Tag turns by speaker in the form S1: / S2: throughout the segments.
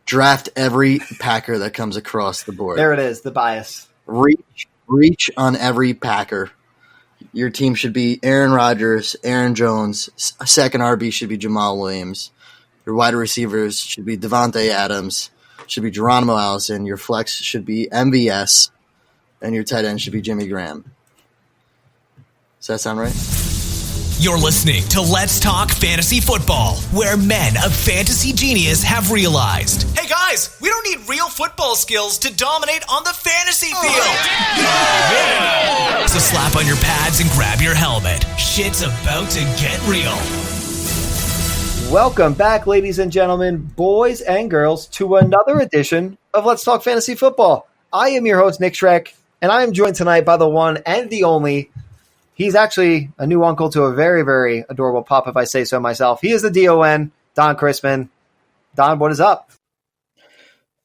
S1: Draft every Packer that comes across the board.
S2: There it is, the bias.
S1: Reach on every Packer. Your team should be Aaron Rodgers, Aaron Jones. Second RB should be Jamal Williams. Your wide receivers should be Devontae Adams, should be Geronimo Allison. Your flex should be MVS, and your tight end should be Jimmy Graham. Does that sound right?
S3: You're listening to Let's Talk Fantasy Football, where men of fantasy genius have realized, hey guys, we don't need real football skills to dominate on the fantasy field. Yeah. So slap on your pads and grab your helmet. Shit's about to get real.
S2: Welcome back, ladies and gentlemen, boys and girls, to another edition of Let's Talk Fantasy Football. I am your host, Nick Schreck, and I am joined tonight by the one and the only. He's actually a new uncle to a very, very adorable pup, if I say so myself. He is the DON, Don Chrisman. Don, what is up?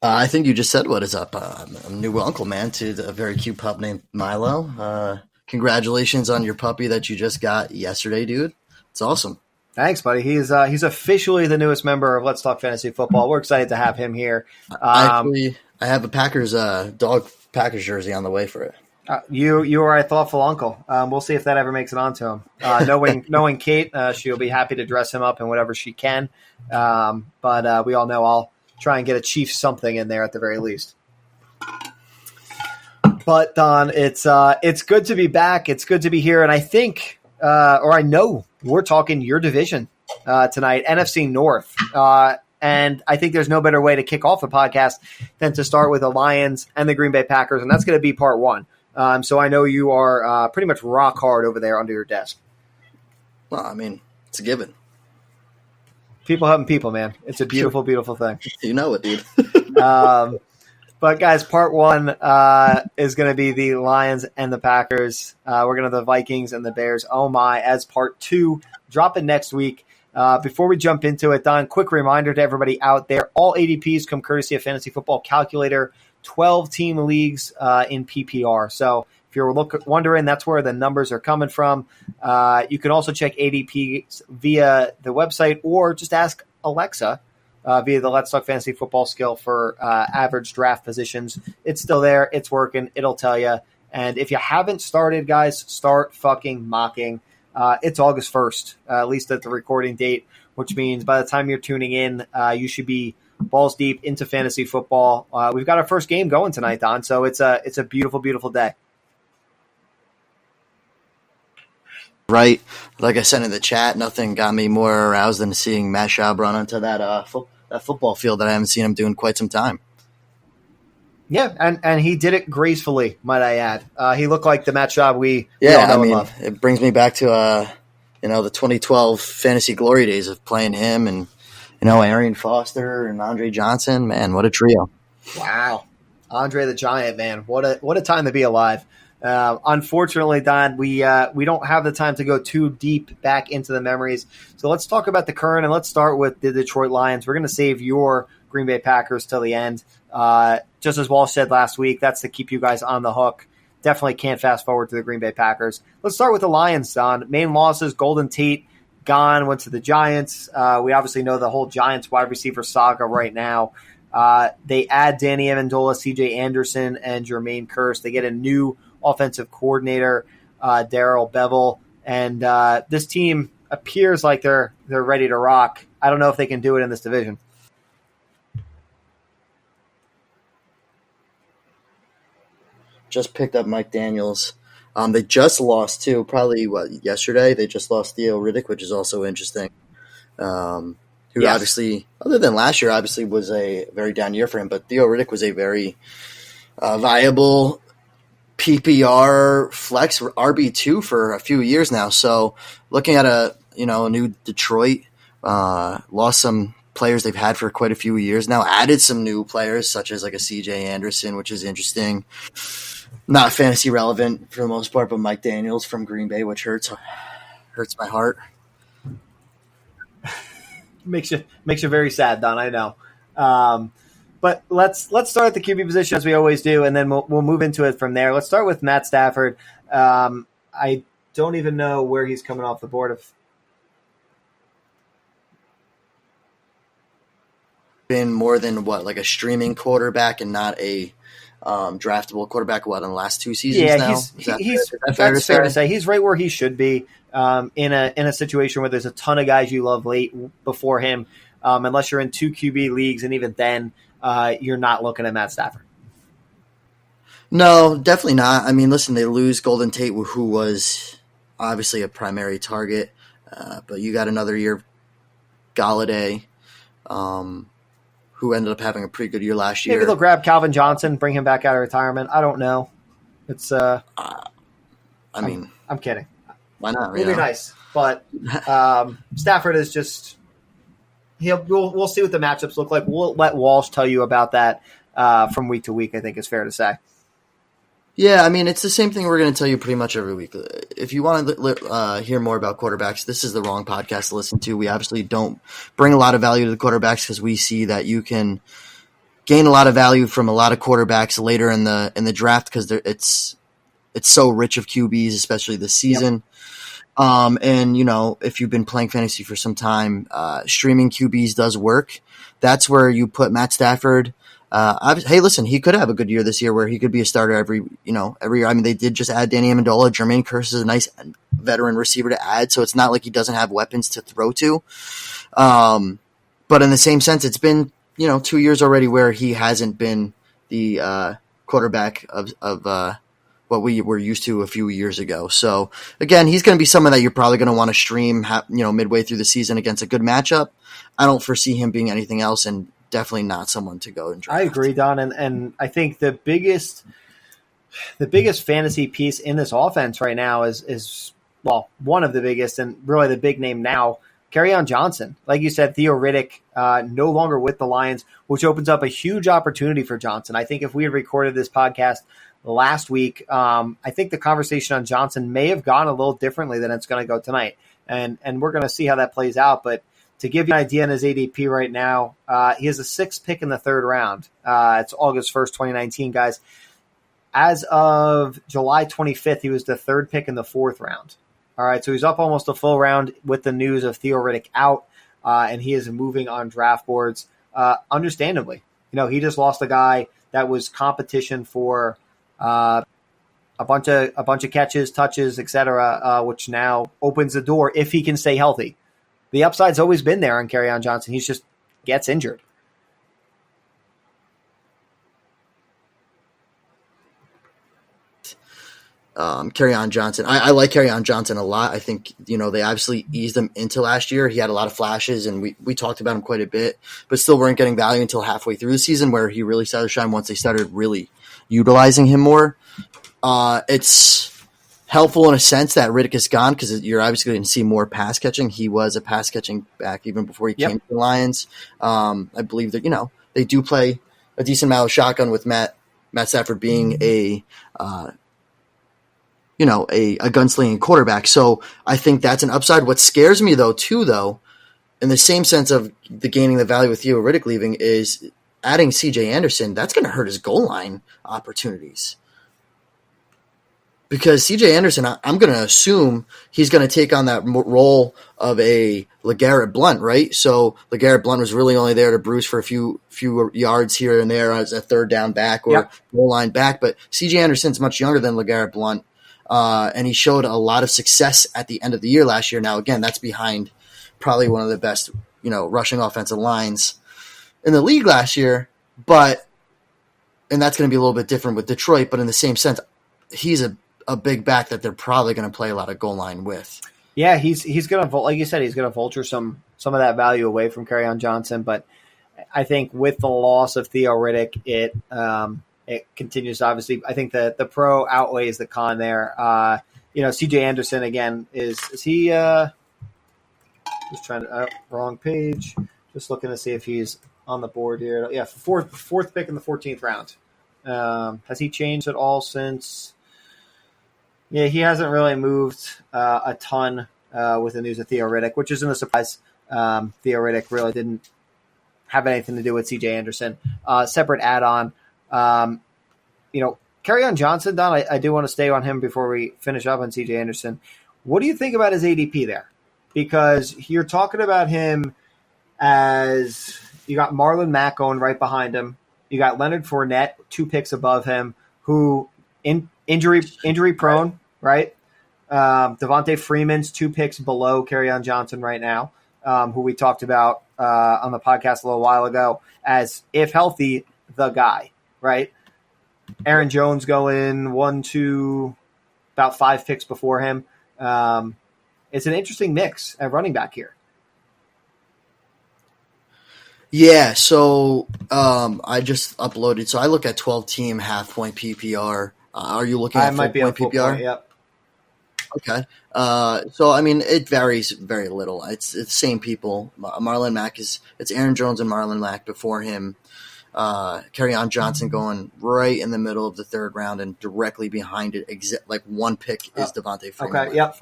S1: I think you just said what is up. I'm a new uncle, man, to a very cute pup named Milo. Congratulations on your puppy that you just got yesterday, dude. It's awesome.
S2: Thanks, buddy. He's officially the newest member of Let's Talk Fantasy Football. We're excited to have him here.
S1: I have a Packers dog Packers jersey on the way for it.
S2: You are a thoughtful uncle. We'll see if that ever makes it onto him. Knowing Kate, she'll be happy to dress him up in whatever she can. But we all know I'll try and get a Chiefs something in there at the very least. But Don, it's good to be back. It's good to be here, and I think, or I know, we're talking your division tonight, NFC North. And I think there's no better way to kick off the podcast than to start with the Lions and the Green Bay Packers, and that's going to be part one. So I know you are pretty much rock hard over there under your desk.
S1: Well, I mean, it's a given.
S2: People helping people, man. It's a beautiful, beautiful thing.
S1: You know it, dude.
S2: But, guys, part one is going to be the Lions and the Packers. We're going to have the Vikings and the Bears, oh my, as part two, dropping next week. Before we jump into it, Don, quick reminder to everybody out there, all ADPs come courtesy of Fantasy Football Calculator, 12-team leagues in PPR. So if you're wondering, that's where the numbers are coming from. You can also check ADP via the website or just ask Alexa via the Let's Talk Fantasy Football skill for average draft positions. It's still there. It's working. It'll tell you. And if you haven't started, guys, start fucking mocking. It's August 1st, at least at the recording date, which means by the time you're tuning in, you should be balls deep into fantasy football. We've got our first game going tonight, Don, so it's a beautiful, beautiful day.
S1: Right. Like I said in the chat, nothing got me more aroused than seeing Matt Schaub run onto that football field that I haven't seen him do in quite some time.
S2: Yeah, and he did it gracefully, might I add. He looked like the Matt Schaub we all know and love.
S1: It brings me back to the 2012 fantasy glory days of playing him and Arian Foster and Andre Johnson. Man, what a trio! Wow,
S2: Andre the Giant, man, what a time to be alive. Unfortunately, Don, we don't have the time to go too deep back into the memories. So let's talk about the current, and let's start with the Detroit Lions. We're going to save your Green Bay Packers till the end. Just as Walsh said last week, that's to keep you guys on the hook. Definitely can't fast forward to the Green Bay Packers. Let's start with the Lions, Don. Main losses, Golden Tate gone, went to the Giants. We obviously know the whole Giants wide receiver saga right now. They add Danny Amendola, CJ Anderson, and Jermaine Kearse. They get a new offensive coordinator, Darrell Bevell. And this team appears like they're ready to rock. I don't know if they can do it in this division.
S1: Just picked up Mike Daniels. They just lost too, probably yesterday. They just lost Theo Riddick, which is also interesting. Who obviously, other than last year, obviously was a very down year for him. But Theo Riddick was a very viable PPR flex RB2 for a few years now. So looking at a new Detroit, lost some players they've had for quite a few years now, added some new players such as like a CJ Anderson, which is interesting. Not fantasy relevant for the most part, but Mike Daniels from Green Bay, which hurts my heart.
S2: Makes you very sad, Don. I know. But let's start at the QB position as we always do, and then we'll move into it from there. Let's start with Matt Stafford. I don't even know where he's coming off the board.
S1: been more than like a streaming quarterback and not a draftable quarterback. In the last 2 seasons
S2: Yeah,
S1: now?
S2: that's fair to say. He's right where he should be in a situation where there's a ton of guys you love late before him. Unless you're in 2 QB leagues, and even then, you're not looking at Matt Stafford.
S1: No, definitely not. I mean, listen, they lose Golden Tate, who was obviously a primary target, but you got another year, Galladay, who ended up having a pretty good year last year.
S2: Maybe they'll grab Calvin Johnson, bring him back out of retirement. I don't know. It's I'm kidding.
S1: Why not?
S2: It'll be nice, but Stafford is just. We'll see what the matchups look like. We'll let Walsh tell you about that from week to week, I think is fair to say.
S1: Yeah, I mean, it's the same thing we're going to tell you pretty much every week. If you want to hear more about quarterbacks, this is the wrong podcast to listen to. We obviously don't bring a lot of value to the quarterbacks because we see that you can gain a lot of value from a lot of quarterbacks later in the draft because it's so rich of QBs, especially this season. Yep. And if you've been playing fantasy for some time, streaming QBs does work. That's where you put Matt Stafford. Hey, listen, he could have a good year this year where he could be a starter every year. I mean, they did just add Danny Amendola. Jermaine Kearse is a nice veteran receiver to add, so it's not like he doesn't have weapons to throw to. But in the same sense, it's been 2 years already where he hasn't been the quarterback of what we were used to a few years ago. So again, he's going to be someone that you're probably going to want to stream, midway through the season against a good matchup. I don't foresee him being anything else, and definitely not someone to go and draft.
S2: I agree, Don, and I think the biggest fantasy piece in this offense right now is one of the biggest and really the big name now, Kerryon Johnson. Like you said, Theo Riddick no longer with the Lions, which opens up a huge opportunity for Johnson. I think if we had recorded this podcast last week, I think the conversation on Johnson may have gone a little differently than it's going to go tonight. And we're going to see how that plays out. But to give you an idea on his ADP right now, he has a 6th pick in the 3rd round. It's August 1st, 2019, guys. As of July 25th, he was the 3rd pick in the 4th round. All right, so he's up almost a full round with the news of Theo Riddick out, and he is moving on draft boards. Understandably, he just lost a guy that was competition for a bunch of catches, touches, etc., which now opens the door if he can stay healthy. The upside's always been there on Kerryon Johnson. He just gets injured.
S1: Kerryon Johnson. I like Kerryon Johnson a lot. I think, they obviously eased him into last year. He had a lot of flashes, and we talked about him quite a bit, but still weren't getting value until halfway through the season where he really started to shine once they started really utilizing him more. It's helpful in a sense that Riddick is gone because you're obviously going to see more pass catching. He was a pass catching back even before he came to the Lions. I believe that, they do play a decent amount of shotgun with Matt Stafford being a gunslinging quarterback. So I think that's an upside. What scares me though, in the same sense of the gaining the value with Theo Riddick leaving, is adding CJ Anderson. That's going to hurt his goal line opportunities. Because C.J. Anderson, I'm going to assume he's going to take on that role of a LeGarrette Blount, right? So LeGarrette Blount was really only there to bruise for a few yards here and there as a 3rd down back or goal line back. But C.J. Anderson's much younger than LeGarrette Blount, and he showed a lot of success at the end of the year last year. Now, again, that's behind probably one of the best, rushing offensive lines in the league last year. And that's going to be a little bit different with Detroit, but in the same sense, he's a big back that they're probably going to play a lot of goal line with.
S2: Yeah, he's going to, like you said, he's going to vulture some of that value away from Kerryon Johnson. But I think with the loss of Theo Riddick, it continues. Obviously, I think the pro outweighs the con there. CJ Anderson again is he? Just trying to wrong page. Just looking to see if he's on the board here. Yeah, fourth pick in the 14th round. Has he changed at all since? Yeah, he hasn't really moved a ton with the news of Theo Riddick, which isn't a surprise. Theo Riddick really didn't have anything to do with C.J. Anderson. Separate add-on. Kerryon Johnson, Don, I do want to stay on him before we finish up on C.J. Anderson. What do you think about his ADP there? Because you're talking about him as, You got Marlon Mack going right behind him. You got Leonard Fournette, 2 picks above him, who injury prone, right? Devontae Freeman's 2 picks below Kerryon Johnson right now, who we talked about on the podcast a little while ago as, if healthy, the guy, right? Aaron Jones going 1, 2, about 5 picks before him. It's an interesting mix at running back here.
S1: Yeah, so I just uploaded. So I look at 12-team half-point PPR. Are you looking at full-point PPR?
S2: Point, yep.
S1: Okay. So, I mean, it varies very little. It's the same people. Marlon Mack it's Aaron Jones and Marlon Mack before him. Kerryon Johnson going right in the middle of the 3rd round, and directly behind it, like 1 pick is Devontae Freeman.
S2: Okay, yep.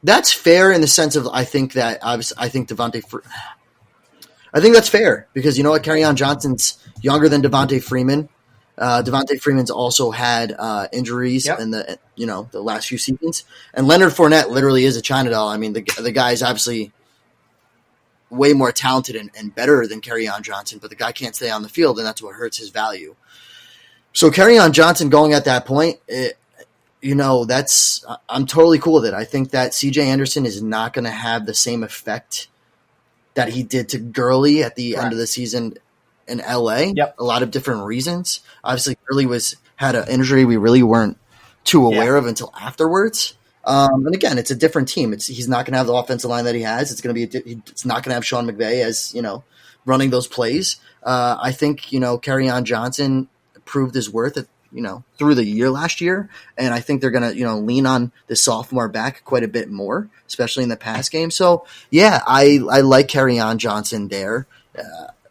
S1: That's fair in the sense of I think that's fair because you know what? Kerryon Johnson's younger than Devontae Freeman. Devontae Freeman's also had injuries in the last few seasons, and Leonard Fournette literally is a China doll. I mean, the guy is obviously way more talented and better than Kerryon Johnson, but the guy can't stay on the field, and that's what hurts his value. So Kerryon Johnson going at that point, I'm totally cool with it. I think that C.J. Anderson is not going to have the same effect that he did to Gurley at the end of the season in L.A.
S2: Yep.
S1: A lot of different reasons. Obviously, Gurley had an injury we really weren't too aware of until afterwards. And again, it's a different team. He's not going to have the offensive line that he has. It's not going to have Sean McVay as running those plays. I think Kerryon Johnson proved his worth through the year last year, and I think they're going to lean on the sophomore back quite a bit more, especially in the pass game. So yeah, I like Kerryon Johnson there.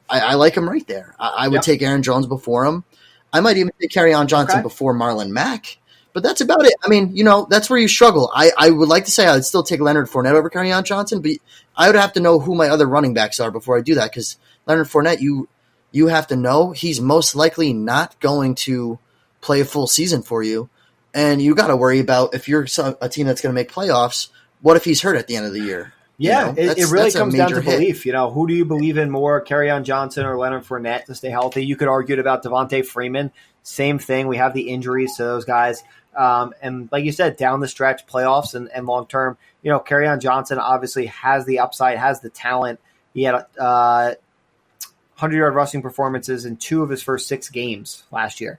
S1: I like him right there. I would take Aaron Jones before him. I might even take Kerryon Johnson before Marlon Mack. But that's about it. I mean, that's where you struggle. I would like to say I would still take Leonard Fournette over Kerryon Johnson, but I would have to know who my other running backs are before I do that because Leonard Fournette, you have to know he's most likely not going to play a full season for you, and you got to worry about if you're a team that's going to make playoffs, what if he's hurt at the end of the year?
S2: Yeah, it really comes down to belief. Who do you believe in more, Kerryon Johnson or Leonard Fournette to stay healthy? You could argue it about Devontae Freeman. Same thing. We have the injuries to those guys. And like you said, down the stretch, playoffs and long term, Kerryon Johnson obviously has the upside, has the talent. He had 100-yard rushing performances in 2 of his first 6 games last year.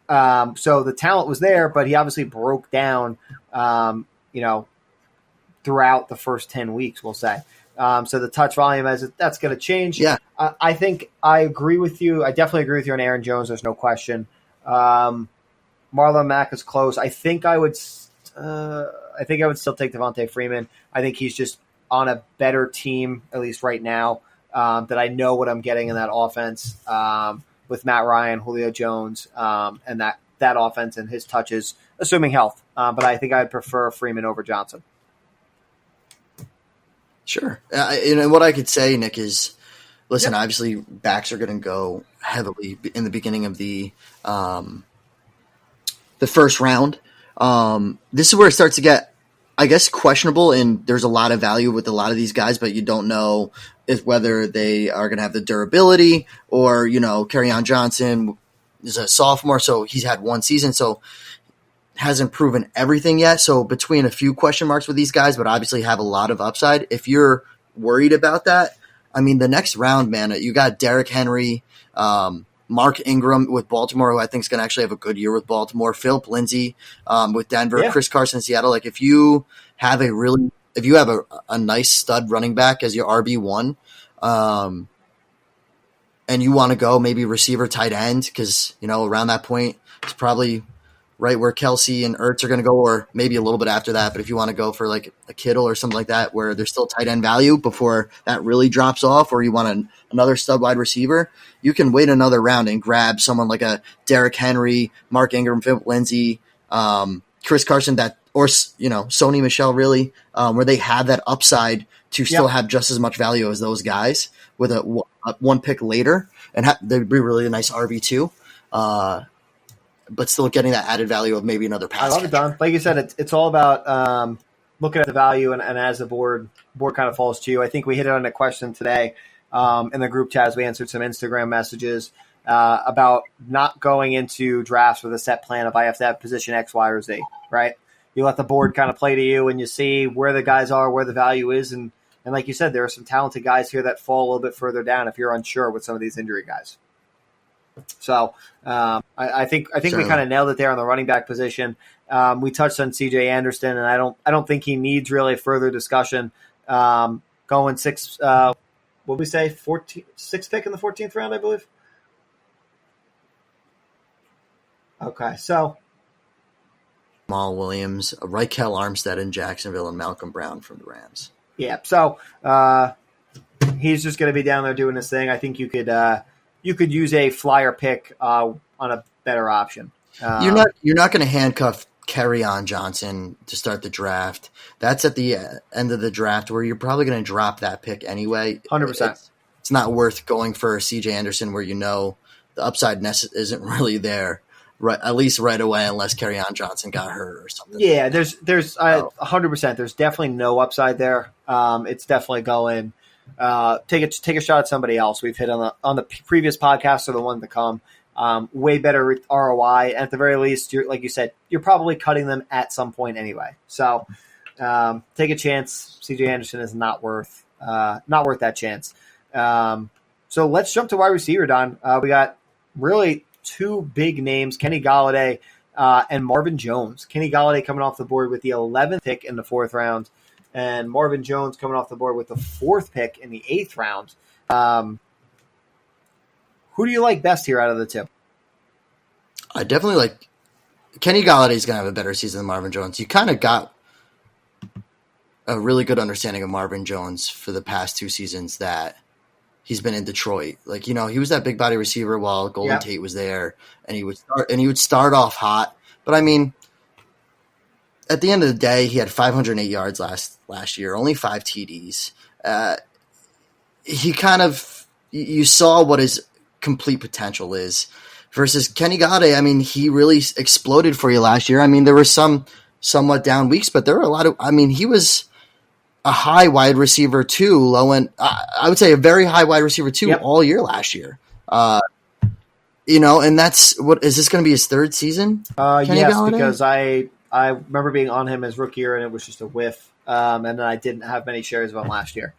S2: So the talent was there, but he obviously broke down, throughout the first 10 weeks, we'll say. So the touch volume, that's going to change.
S1: Yeah.
S2: I think I agree with you. I definitely agree with you on Aaron Jones. There's no question. Marlon Mack is close. I think I would still take Devontae Freeman. I think he's just on a better team, at least right now, that I know what I'm getting in that offense with Matt Ryan, Julio Jones, and that offense and his touches, assuming health. But I think I'd prefer Freeman over Johnson.
S1: Sure. And what I could say, Nick, is, listen, obviously backs are going to go heavily in the beginning of the first round. This is where it starts to get, I guess, questionable, and there's a lot of value with a lot of these guys, but you don't know whether they are going to have the durability or, Kerryon Johnson is a sophomore, so he's had 1 season, so hasn't proven everything yet. So between a few question marks with these guys, but obviously have a lot of upside. If you're worried about that, I mean, the next round, man, you got Derrick Henry, Mark Ingram with Baltimore, who I think is going to actually have a good year with Baltimore, Philip Lindsay with Denver, Chris Carson, Seattle. Like if you have a nice stud running back as your RB1, and you want to go maybe receiver, tight end, because, around that point, it's probably right where Kelsey and Ertz are going to go, or maybe a little bit after that. But if you want to go for like a Kittle or something like that, where there's still tight end value before that really drops off, or you want another stud wide receiver, you can wait another round and grab someone like a Derrick Henry, Mark Ingram, Philip Lindsay, Chris Carson, or Sony Michel, really, where they have that upside to still have just as much value as those guys with a 1 pick later, and they'd be really a nice RB2. But still getting that added value of maybe another pass.
S2: I love it, Don. Like you said, it's all about looking at the value, and as the board kind of falls to you. I think we hit it on a question today. in the group chat as we answered some Instagram messages about not going into drafts with a set plan of I have to have position X, Y, or Z, right? You let the board kind of play to you, and you see where the guys are, where the value is, and like you said, there are some talented guys here that fall a little bit further down if you're unsure with some of these injury guys. So I think we kind of nailed it there on the running back position. We touched on C.J. Anderson, and I don't think he needs really further discussion. Going sixth, what did we say? Sixth pick in the 14th round, I believe. Okay, so
S1: Jamal Williams, Raquel Armstead in Jacksonville, and Malcolm Brown from the Rams.
S2: Yeah, so he's just going to be down there doing his thing. I think you could use a flyer pick on a better option.
S1: You're not going to handcuff Kerryon Johnson to start the draft. That's at the end of the draft where you're probably going to drop that pick anyway.
S2: 100%.
S1: It's not worth going for C.J. Anderson where the upside isn't really there. Right, at least right away, unless Kerryon Johnson got hurt or something.
S2: Yeah, there's 100%. There's definitely no upside there. It's definitely going take a shot at somebody else. We've hit on the previous podcast or the one to come. Way better ROI. At the very least, like you said, you're probably cutting them at some point anyway. So take a chance. C.J. Anderson is not worth that chance. So let's jump to wide receiver, Don. We got really two big names, Kenny Golladay and Marvin Jones. Kenny Golladay coming off the board with the 11th pick in the 4th round, and Marvin Jones coming off the board with the 4th pick in the 8th round. Who do you like best here out of the two?
S1: I definitely like Kenny Galladay's going to have a better season than Marvin Jones. You kind of got a really good understanding of Marvin Jones for the past 2 seasons that he's been in Detroit. Like, he was that big body receiver while Golden Tate was there, and he would start off hot. But I mean, at the end of the day, he had 508 yards last year, only 5 TDs. You saw what his complete potential is versus Kenny Golladay. I mean, he really exploded for you last year. I mean, there were some somewhat down weeks, but there were a lot of, he was a high wide receiver 2, low end. I would say a very high wide receiver 2 all year last year. And that's is this going to be his 3rd season?
S2: Yes, Golladay? Because I remember being on him his rookie year and it was just a whiff. And then I didn't have many shares of him last year.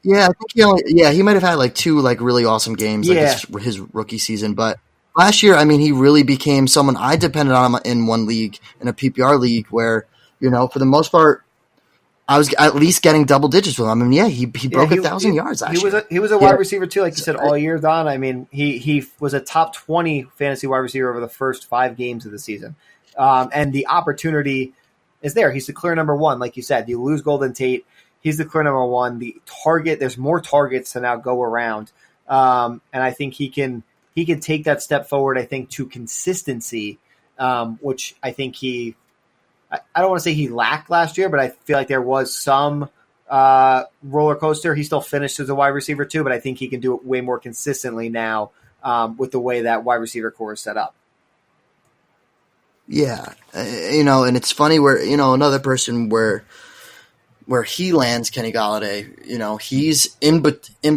S1: Yeah, I think he might have had like 2 like really awesome games his rookie season, but last year, he really became someone I depended on in one league, in a PPR league, where for the most part, I was at least getting double digits with him. He broke 1,000 yards last year.
S2: He was a wide receiver too, like you said, all year, Don. He was a top 20 fantasy wide receiver over the first 5 games of the season, and the opportunity is there. He's the clear number 1, like you said. You lose Golden Tate. He's the clear number 1. There's more targets to now go around. And I think he can take that step forward, I think, to consistency, which I think I don't want to say he lacked last year, but I feel like there was some roller coaster. He still finished as a wide receiver too, but I think he can do it way more consistently now with the way that wide receiver core is set up.
S1: Yeah. And it's funny where, another person where he lands, Kenny Golladay, he's in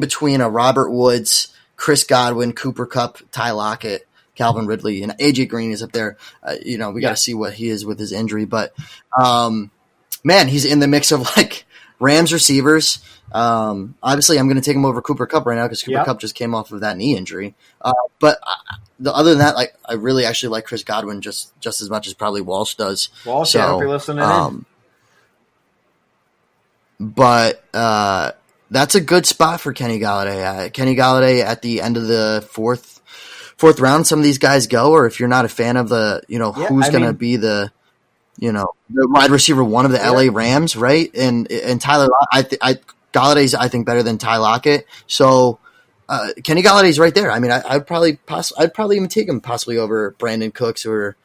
S1: between a Robert Woods, Chris Godwin, Cooper Kupp, Ty Lockett, Calvin Ridley, and AJ Green is up there. We got to see what he is with his injury, but man, he's in the mix of like Rams receivers. Obviously, I'm going to take him over Cooper Kupp right now because Cooper Kupp just came off of that knee injury. But other than that, like I really actually like Chris Godwin just as much as probably Walsh does.
S2: Walsh, I hope you're listening in.
S1: But that's a good spot for Kenny Golladay. Kenny Golladay at the end of the fourth round, some of these guys go, or if you're not a fan of the, who's going to be the wide receiver 1 of the LA Rams, right? And Tyler, Galladay's I think better than Ty Lockett. So Kenny Galladay's right there. I'd probably even take him possibly over Brandon Cooks or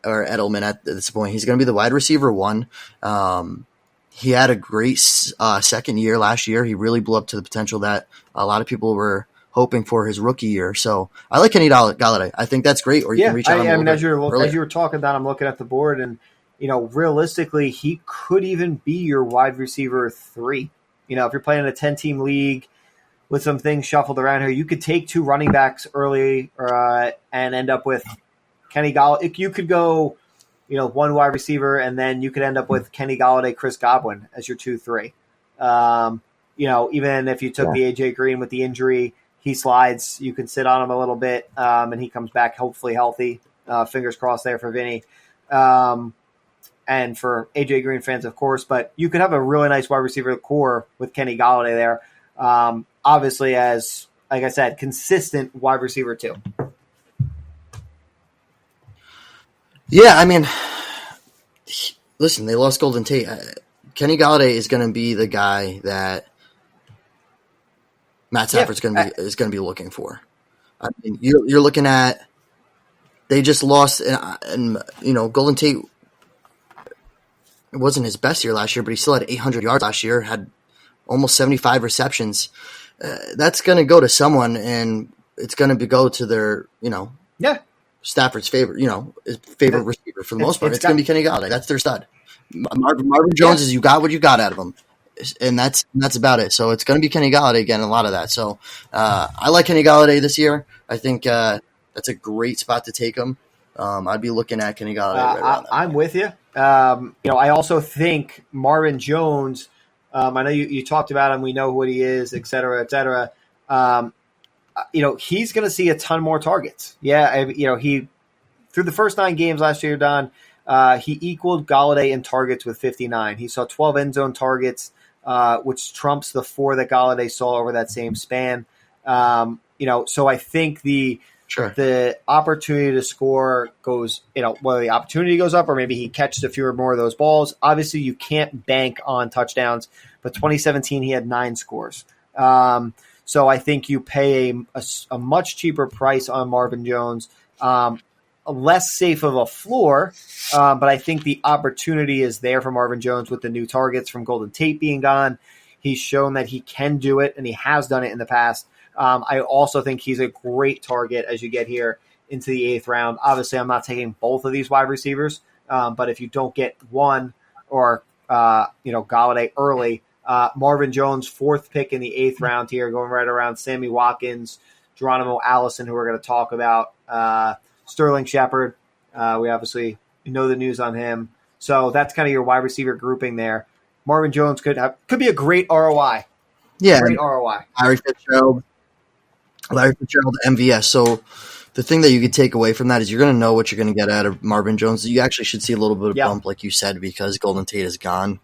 S1: Edelman at this point. He's going to be the wide receiver 1. He had a great second year last year. He really blew up to the potential that a lot of people were hoping for his rookie year. So I like Kenny Golladay. I think that's great. Or you can reach out.
S2: As you were talking, Don, I'm looking at the board, and realistically, he could even be your wide receiver 3. If you're playing in a 10-team league, with some things shuffled around here, you could take 2 running backs early and end up with Kenny Galladay. You could go, 1 wide receiver, and then you could end up with Kenny Galladay, Chris Godwin as your 2-3. Even if you took the A.J. Green with the injury, he slides. You can sit on him a little bit, and he comes back hopefully healthy. Fingers crossed there for Vinny. And for A.J. Green fans, of course. But you could have a really nice wide receiver core with Kenny Galladay there. Obviously, as, like I said, consistent wide receiver too.
S1: Yeah, I mean, listen, they lost Golden Tate. Kenny Galladay is going to be the guy that Matt Stafford's is going to be looking for. I mean, you're looking at, they just lost, and Golden Tate, it wasn't his best year last year, but he still had 800 yards last year, had almost 75 receptions. That's going to go to someone, and it's going to go to their, Stafford's favorite receiver for the most part. It's going to be Kenny Galladay. That's their stud. Marvin Jones is, you got what you got out of him, and that's about it. So it's going to be Kenny Galladay again, a lot of that. So I like Kenny Galladay this year. I think that's a great spot to take him. I'd be looking at Kenny Galladay right around that.
S2: I'm with you. I also think Marvin Jones, I know you talked about him. We know what he is, et cetera, et cetera. He's going to see a ton more targets. Yeah, he through the first 9 games last year, Don, he equaled Galladay in targets with 59. He saw 12 end zone targets, which trumps the 4 that Galladay saw over that same span. So I think the opportunity to score goes, whether the opportunity goes up or maybe he catches a few or more of those balls. Obviously, you can't bank on touchdowns, but 2017 he had 9 scores. So I think you pay a much cheaper price on Marvin Jones, less safe of a floor, but I think the opportunity is there for Marvin Jones with the new targets from Golden Tate being gone. He's shown that he can do it, and he has done it in the past. I also think he's a great target as you get here into the 8th round. Obviously, I'm not taking both of these wide receivers, but if you don't get one or Galladay early, Marvin Jones, 4th pick in the 8th round here, going right around Sammy Watkins, Geronimo Allison, who we're going to talk about, Sterling Shepard. We obviously know the news on him. So that's kind of your wide receiver grouping there. Marvin Jones could be a great ROI.
S1: Yeah.
S2: Great ROI.
S1: Larry Fitzgerald, MVS. So the thing that you could take away from that is you're going to know what you're going to get out of Marvin Jones. You actually should see a little bit of bump, like you said, because Golden Tate is gone.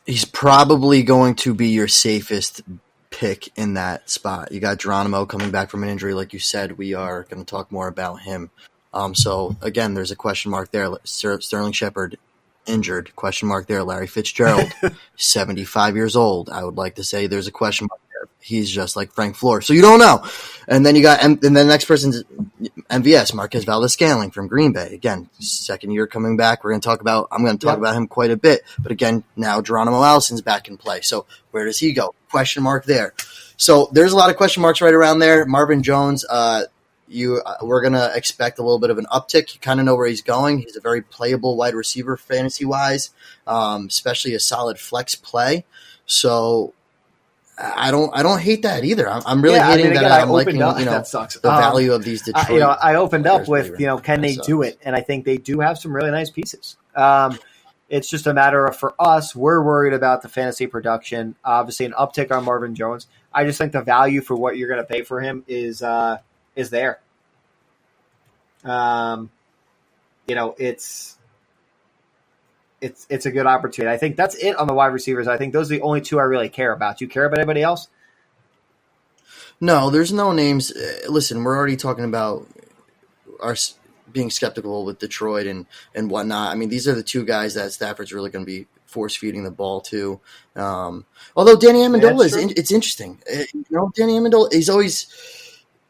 S1: He's probably going to be your safest pick in that spot. You got Geronimo coming back from an injury, like you said. We are going to talk more about him. So again, there's a question mark there. Sterling Shepard injured, question mark there. Larry Fitzgerald, 75 years old. I would like to say there's a question mark there. He's just like Frank Floor, so you don't know. And then you got, and then the next person's MVS, Marquez Valdes-Scantling from Green Bay. Again, 2nd year coming back. I'm going to talk about him quite a bit. But again, now Geronimo Allison's back in play. So where does he go? Question mark there. So there's a lot of question marks right around there. Marvin Jones, we're going to expect a little bit of an uptick. You kind of know where he's going. He's a very playable wide receiver fantasy-wise, especially a solid flex play. So I don't hate that either. I'm really hating that. I'm liking
S2: that sucks.
S1: The value of these Detroit.
S2: I opened up with can they do it, and I think they do have some really nice pieces. It's just a matter of, for us, we're worried about the fantasy production. Obviously, an uptick on Marvin Jones. I just think the value for what you're going to pay for him is there. It's a good opportunity. I think that's it on the wide receivers. I think those are the only 2 I really care about. Do you care about anybody else?
S1: No, there's no names. Listen, we're already talking about our being skeptical with Detroit and whatnot. I mean, these are the 2 guys that Stafford's really going to be force feeding the ball to. Although Danny Amendola it's interesting. Danny Amendola, he's always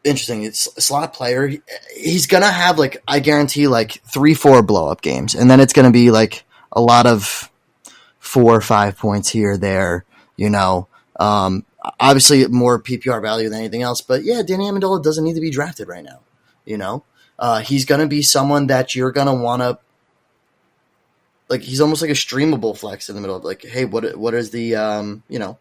S1: interesting. It's a slot player. He's going to have, I guarantee, 3-4 blow-up games. And then it's going to be, a lot of 4 or 5 points here or there, Obviously, more PPR value than anything else. But, yeah, Danny Amendola doesn't need to be drafted right now, He's going to be someone that you're going to want to like he's almost like a streamable flex in the middle of like, hey, what is the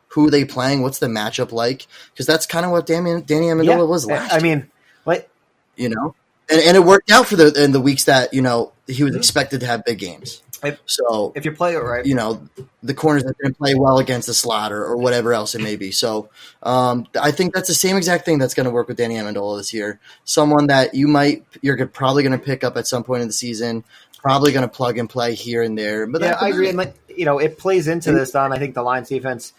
S1: who are they playing? What's the matchup like? Because that's kind of what Danny Amendola was last year.
S2: I mean, like
S1: and it worked out for in the weeks that he was expected to have big games. So
S2: if you play it right,
S1: the corners are going to play well against the slot or whatever else it may be. So I think that's the same exact thing that's going to work with Danny Amendola this year. Someone that you're probably going to pick up at some point in the season, probably going to plug and play here and there. But
S2: yeah, I agree. And it plays into this, Don. I think the Lions defense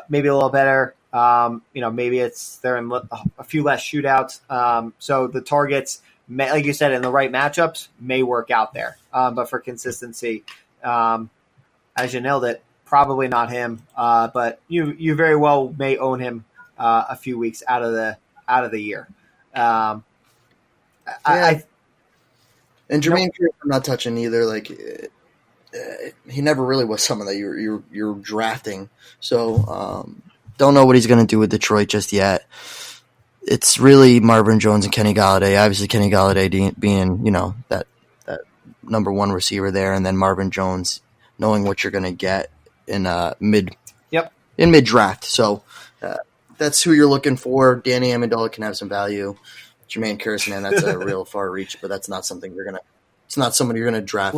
S2: maybe a little better. Maybe they're in a few less shootouts. So the targets, like you said, in the right matchups may work out there. But for consistency, as you nailed it, probably not him. But you very well may own him a few weeks out of the year.
S1: And Jermaine Pierce, I'm not touching either. Like he never really was someone that you're drafting. So don't know what he's going to do with Detroit just yet. It's really Marvin Jones and Kenny Golladay. Obviously, Kenny Golladay being that number one receiver there, and then Marvin Jones knowing what you're going to get in mid draft. So that's who you're looking for. Danny Amendola can have some value. Jermaine Kearse, man, that's a real far reach, but that's not something it's not someone you're gonna draft.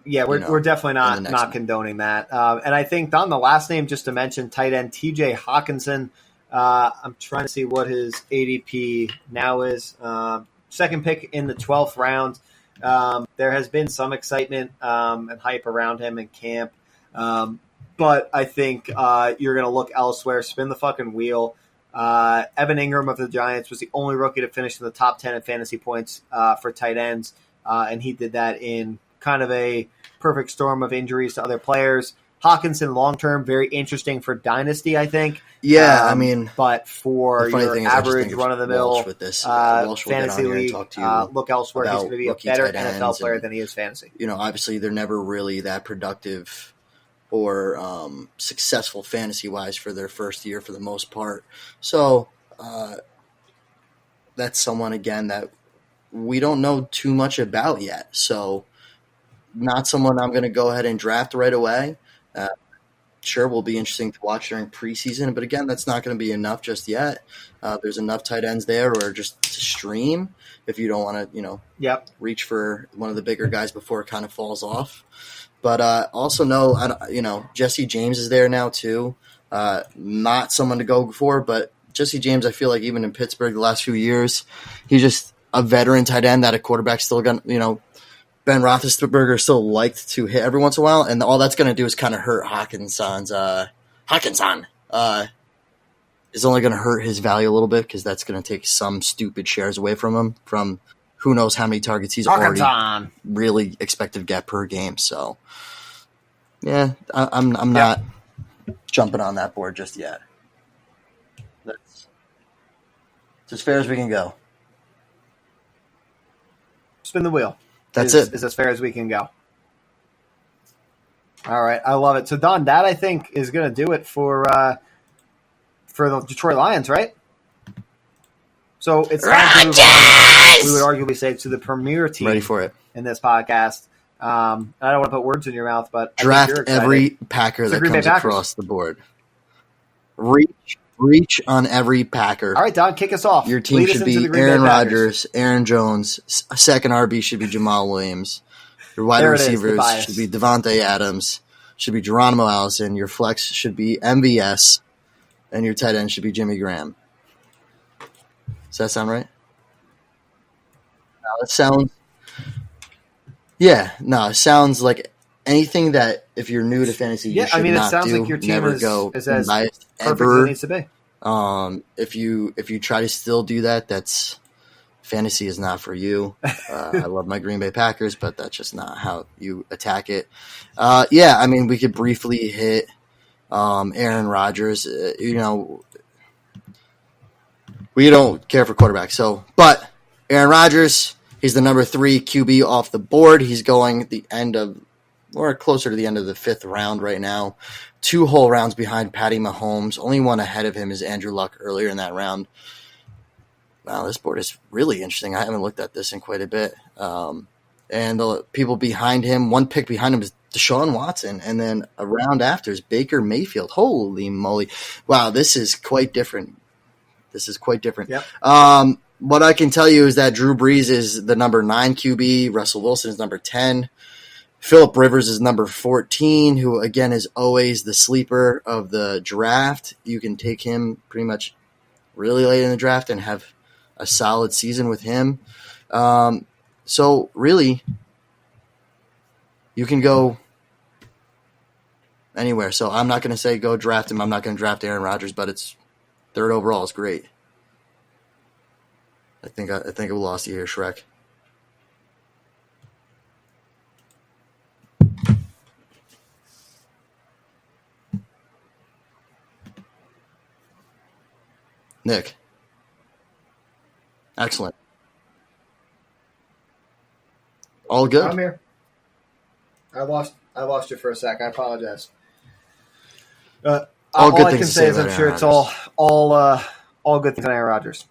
S2: We're definitely not condoning that. And I think Don, the last name just to mention, tight end TJ Hawkinson. I'm trying to see what his ADP now is. Second pick in the 12th round. There has been some excitement and hype around him in camp. But I think you're going to look elsewhere, spin the fucking wheel. Evan Ingram of the Giants was the only rookie to finish in the top 10 in fantasy points for tight ends. And he did that in kind of a perfect storm of injuries to other players. Hawkinson long-term, very interesting for Dynasty, I think.
S1: Yeah,
S2: but for your average run-of-the-mill fantasy league, look elsewhere. He's going to be a better NFL player than he is fantasy.
S1: Obviously they're never really that productive or successful fantasy-wise for their first year for the most part. So that's someone, again, that we don't know too much about yet. So not someone I'm going to go ahead and draft right away. Sure, will be interesting to watch during preseason, but again, that's not going to be enough just yet. There's enough tight ends there, or just to stream if you don't want to, reach for one of the bigger guys before it kind of falls off. But also Jesse James is there now too. Not someone to go for, but Jesse James, I feel like even in Pittsburgh the last few years, he's just a veteran tight end that a quarterback still got, Ben Roethlisberger still liked to hit every once in a while, and all that's going to do is kind of hurt Hawkinson is only going to hurt his value a little bit because that's going to take some stupid shares away from him from who knows how many targets he's already really expected to get per game. So, yeah, I'm not jumping on that board just yet. It's as fair as we can go.
S2: Spin the wheel.
S1: That's it.
S2: Is as fair as we can go. All right, I love it. So, Don, that I think is going to do it for the Detroit Lions, right? So it's time to move on. We would arguably say to the premier team.
S1: Ready for it
S2: in this podcast. I don't want to put words in your mouth, but
S1: draft every Packer that comes across the board. Reach on every Packer.
S2: All right, Don, kick us off.
S1: Your team should be Aaron Rodgers, Aaron Jones. Second RB should be Jamal Williams. Your wide receivers should be Devontae Adams. Should be Geronimo Allison. Your flex should be MVS. And your tight end should be Jimmy Graham. Does that sound right? No, it sounds... Yeah, no, it sounds like anything that if you're new to fantasy, you should not do.
S2: It sounds like your team is as perfect as it needs to be.
S1: If you try to still do that, that's fantasy is not for you. I love my Green Bay Packers, but that's just not how you attack it. We could briefly hit Aaron Rodgers. We don't care for quarterbacks, but Aaron Rodgers, he's the number 3 QB off the board. He's going closer to the end of the 5th round right now. 2 whole rounds behind Patty Mahomes. Only one ahead of him is Andrew Luck earlier in that round. Wow, this board is really interesting. I haven't looked at this in quite a bit. And the people behind him, one pick behind him is Deshaun Watson, and then a round after is Baker Mayfield. Holy moly. Wow, this is quite different.
S2: Yep.
S1: What I can tell you is that Drew Brees is the number 9 QB. Russell Wilson is number 10. Phillip Rivers is number 14, who, again, is always the sleeper of the draft. You can take him pretty much really late in the draft and have a solid season with him. So, really, you can go anywhere. So, I'm not going to say go draft him. I'm not going to draft Aaron Rodgers, but it's third overall is great. I think we lost you here, Schreck. Nick. Excellent. All good?
S2: I'm here. I lost you for a sec. I apologize. All I can say is I'm sure it's all good things on Aaron Rodgers.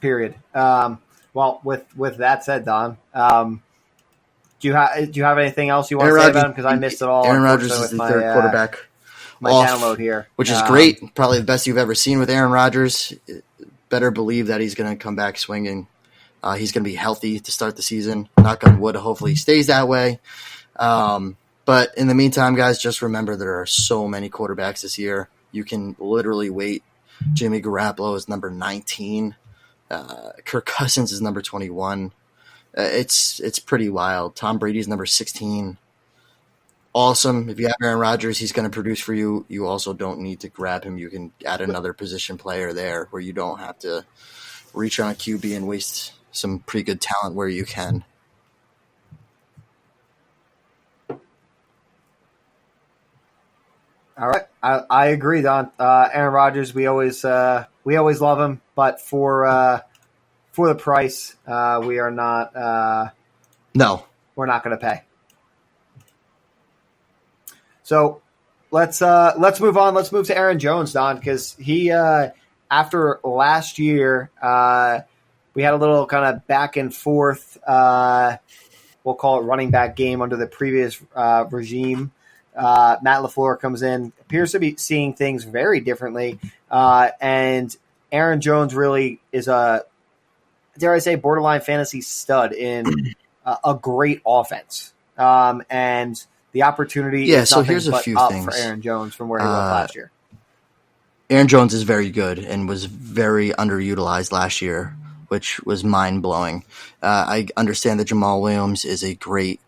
S2: Period. Well, with that said, Don, do you have anything else you want to say about him? Because I missed it all.
S1: Aaron Rodgers is the third quarterback.
S2: My download here,
S1: which is great. Probably the best you've ever seen with Aaron Rodgers. Better believe that he's going to come back swinging. He's going to be healthy to start the season. Knock on wood. Hopefully he stays that way. But in the meantime, guys, just remember there are so many quarterbacks this year. You can literally wait. Jimmy Garoppolo is number 19. Kirk Cousins is number 21. It's pretty wild. Tom Brady's number 16. Awesome. If you have Aaron Rodgers, he's going to produce for you. You also don't need to grab him. You can add another position player there where you don't have to reach on a QB and waste some pretty good talent where you can.
S2: All right, I agree, Don. Aaron Rodgers, we always love him, but for the price, we are not.
S1: No,
S2: we're not going to pay. So let's move on. Let's move to Aaron Jones, Don, because he after last year we had a little kind of back and forth. We'll call it running back game under the previous regime. Matt LaFleur comes in, appears to be seeing things very differently, and Aaron Jones really is a, dare I say, borderline fantasy stud in a great offense, and the opportunity is
S1: so
S2: nothing
S1: here's
S2: but
S1: a few
S2: up
S1: things
S2: for Aaron Jones from where he was last year.
S1: Aaron Jones is very good and was very underutilized last year, which was mind-blowing. I understand that Jamal Williams is a great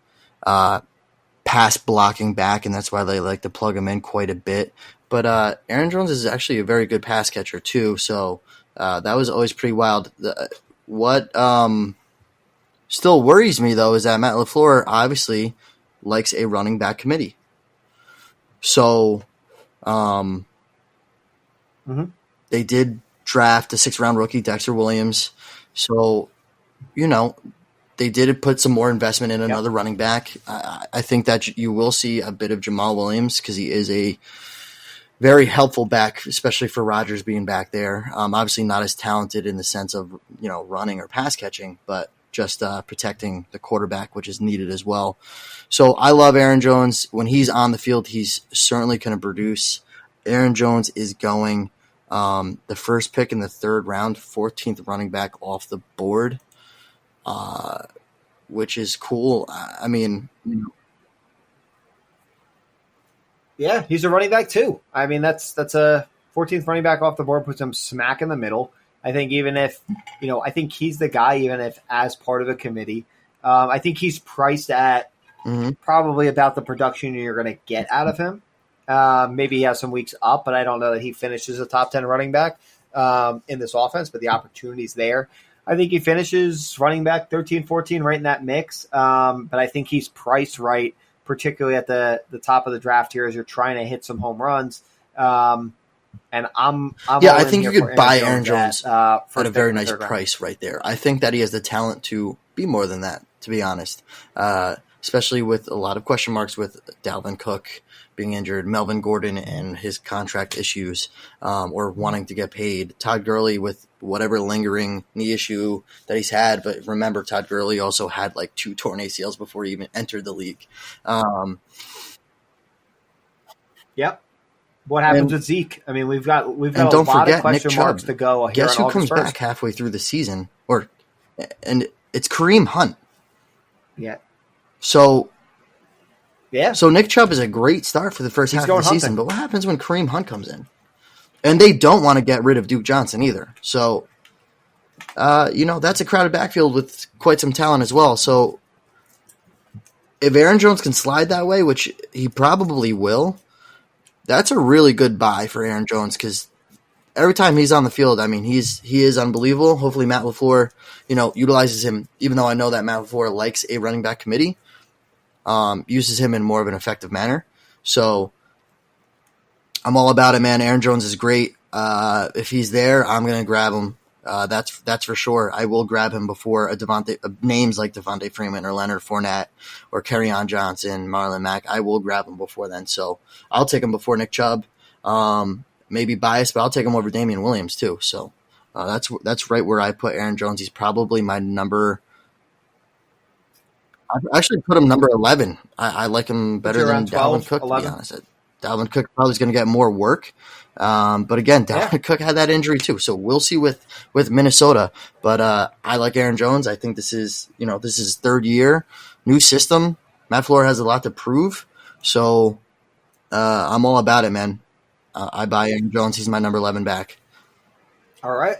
S1: pass blocking back, and that's why they like to plug him in quite a bit. But Aaron Jones is actually a very good pass catcher too, so that was always pretty wild. What still worries me, though, is that Matt LaFleur obviously likes a running back committee. So they did draft a 6th-round rookie, Dexter Williams. So, they did put some more investment in another running back. I think that you will see a bit of Jamal Williams because he is a very helpful back, especially for Rodgers being back there. Obviously not as talented in the sense of, running or pass catching, but just protecting the quarterback, which is needed as well. So I love Aaron Jones. When he's on the field, he's certainly going to produce. Aaron Jones is going the first pick in the 3rd round, 14th running back off the board, which is cool. I mean,
S2: yeah, he's a running back too. I mean, that's a 14th running back off the board, puts him smack in the middle. I think even if, I think he's the guy, even if as part of a committee, I think he's priced at probably about the production you're going to get out of him. Maybe he has some weeks up, but I don't know that he finishes a top 10 running back in this offense, but the opportunity's there. I think he finishes running back 13, 14 right in that mix. But I think he's priced right, particularly at the top of the draft here as you're trying to hit some home runs. And
S1: I think you could buy Aaron Jones at a very nice price right there. I think that he has the talent to be more than that, to be honest. especially with a lot of question marks with Dalvin Cook being injured, Melvin Gordon and his contract issues, or wanting to get paid. Todd Gurley with whatever lingering knee issue that he's had. But remember, Todd Gurley also had like 2 torn ACLs before he even entered the league.
S2: Yep. What happens with Zeke? I mean, we've got a
S1: don't
S2: lot
S1: forget
S2: of question
S1: Nick
S2: marks
S1: Chubb.
S2: to go here.
S1: Guess who
S2: on
S1: comes
S2: August 1st.
S1: back halfway through the season? And it's Kareem Hunt.
S2: Yeah.
S1: So
S2: Yeah.
S1: So Nick Chubb is a great start for the first half of the
S2: going
S1: season,
S2: hunting.
S1: but what happens when Kareem Hunt comes in? And they don't want to get rid of Duke Johnson either. So, that's a crowded backfield with quite some talent as well. So if Aaron Jones can slide that way, which he probably will, that's a really good buy for Aaron Jones because every time he's on the field, I mean, he is unbelievable. Hopefully Matt LaFleur, utilizes him, even though I know that Matt LaFleur likes a running back committee. Uses him in more of an effective manner. So I'm all about it, man. Aaron Jones is great. If he's there, I'm going to grab him. That's for sure. I will grab him before names like Devontae Freeman or Leonard Fournette or Kerryon Johnson, Marlon Mack. I will grab him before then. So I'll take him before Nick Chubb. Maybe biased, but I'll take him over Damian Williams too. So that's right where I put Aaron Jones. He's probably my number. I've actually put him number 11. I like him better than
S2: 12,
S1: Dalvin Cook,
S2: 11?
S1: to be honest. Dalvin Cook probably is going to get more work. But again, Dalvin Cook had that injury too. So we'll see with Minnesota. But I like Aaron Jones. I think this is his third year, new system. Matt LaFleur has a lot to prove. So I'm all about it, man. I buy Aaron Jones. He's my number 11 back.
S2: All right.